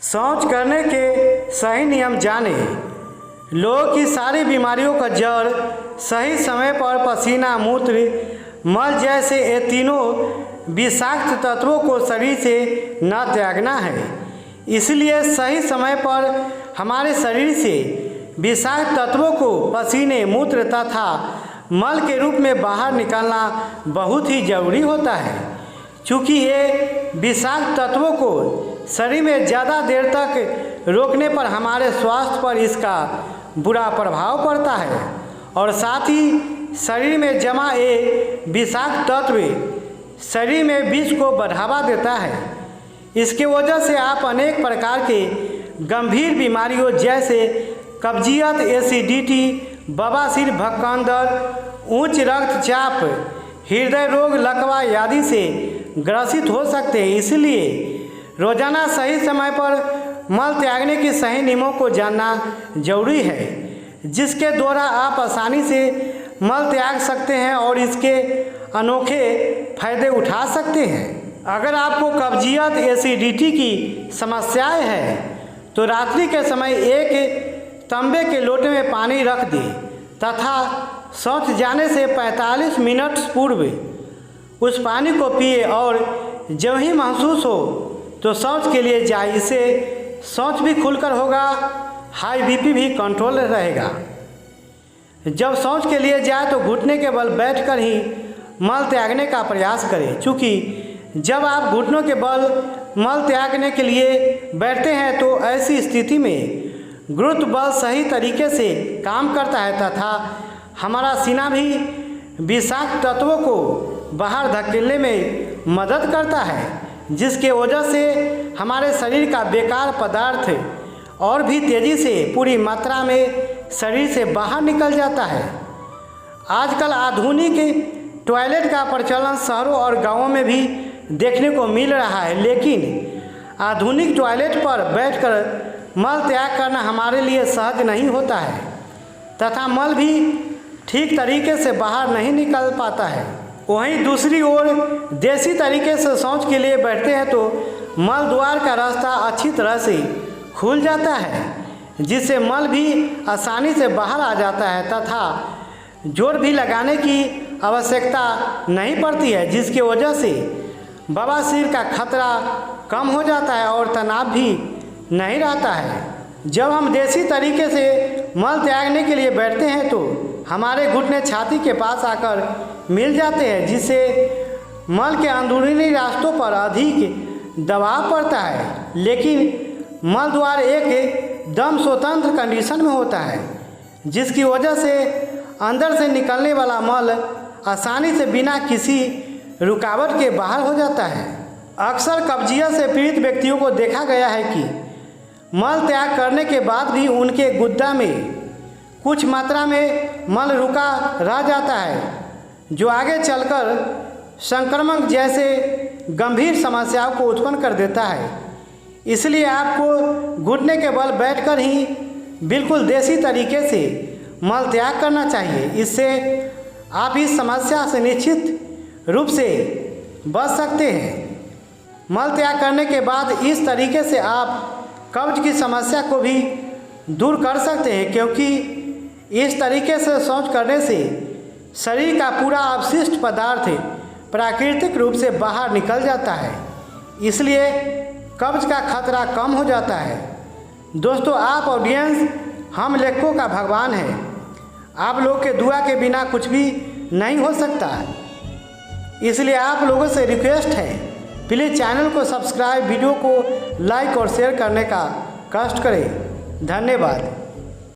शौच करने के सही नियम जाने। लोगों की सारी बीमारियों का जड़ सही समय पर पसीना, मूत्र, मल जैसे ये तीनों विषाक्त तत्वों को शरीर से न त्यागना है। इसलिए सही समय पर हमारे शरीर से विषाक्त तत्वों को पसीने, मूत्र तथा मल के रूप में बाहर निकालना बहुत ही जरूरी होता है। चूँकि ये विषाक्त तत्वों को शरीर में ज़्यादा देर तक रोकने पर हमारे स्वास्थ्य पर इसका बुरा प्रभाव पड़ता है और साथ ही शरीर में जमा ये विषाक्त तत्व शरीर में विष को बढ़ावा देता है। इसके वजह से आप अनेक प्रकार के गंभीर बीमारियों जैसे कब्जियत, एसिडिटी, बवासीर, भक्कंदर, उच्च रक्तचाप, हृदय रोग, लकवा आदि से ग्रसित हो सकते हैं। इसलिए रोजाना सही समय पर मल त्यागने के सही नियमों को जानना जरूरी है, जिसके द्वारा आप आसानी से मल त्याग सकते हैं और इसके अनोखे फायदे उठा सकते हैं। अगर आपको कब्जियत, एसिडिटी की समस्याएं हैं तो रात्रि के समय एक तांबे के लोटे में पानी रख दें तथा शौच जाने से 45 मिनट पूर्व उस पानी को पिए और जब ही महसूस हो तो शौच के लिए जाए। इससे शौच भी खुलकर होगा, हाई बीपी भी कंट्रोल रहेगा। जब शौच के लिए जाए तो घुटने के बल बैठकर ही मल त्यागने का प्रयास करें। चूँकि जब आप घुटनों के बल मल त्यागने के लिए बैठते हैं तो ऐसी स्थिति में गुरुत्व बल सही तरीके से काम करता है तथा हमारा सीना भी विषाक्त तत्वों को बाहर धकेलने में मदद करता है, जिसके वजह से हमारे शरीर का बेकार पदार्थ और भी तेज़ी से पूरी मात्रा में शरीर से बाहर निकल जाता है। आजकल आधुनिक टॉयलेट का प्रचलन शहरों और गांवों में भी देखने को मिल रहा है, लेकिन आधुनिक टॉयलेट पर बैठकर मल त्याग करना हमारे लिए सहज नहीं होता है तथा मल भी ठीक तरीके से बाहर नहीं निकल पाता है। वहीं दूसरी ओर देसी तरीके से शौच के लिए बैठते हैं तो मल द्वार का रास्ता अच्छी तरह से खुल जाता है, जिससे मल भी आसानी से बाहर आ जाता है तथा जोर भी लगाने की आवश्यकता नहीं पड़ती है, जिसकी वजह से बवासीर का खतरा कम हो जाता है और तनाव भी नहीं रहता है। जब हम देसी तरीके से मल त्यागने के लिए बैठते हैं तो हमारे घुटने छाती के पास आकर मिल जाते हैं, जिससे मल के अंदरूनी रास्तों पर अधिक दबाव पड़ता है, लेकिन मल द्वार एक दम स्वतंत्र कंडीशन में होता है, जिसकी वजह से अंदर से निकलने वाला मल आसानी से बिना किसी रुकावट के बाहर हो जाता है। अक्सर कब्जियत से पीड़ित व्यक्तियों को देखा गया है कि मल त्याग करने के बाद भी उनके गुद्दा में कुछ मात्रा में मल रुका रह जाता है, जो आगे चलकर संक्रमण जैसे गंभीर समस्याओं को उत्पन्न कर देता है। इसलिए आपको घुटने के बल बैठकर ही बिल्कुल देसी तरीके से मल त्याग करना चाहिए। इससे आप इस समस्या से निश्चित रूप से बच सकते हैं। मल त्याग करने के बाद इस तरीके से आप कब्ज की समस्या को भी दूर कर सकते हैं, क्योंकि इस तरीके से शौच करने से शरीर का पूरा अपशिष्ट पदार्थ प्राकृतिक रूप से बाहर निकल जाता है, इसलिए कब्ज का खतरा कम हो जाता है। दोस्तों, आप ऑडियंस हम लेखकों का भगवान है। आप लोग के दुआ के बिना कुछ भी नहीं हो सकता, इसलिए आप लोगों से रिक्वेस्ट है, प्लीज़ चैनल को सब्सक्राइब, वीडियो को लाइक और शेयर करने का कष्ट करें। धन्यवाद।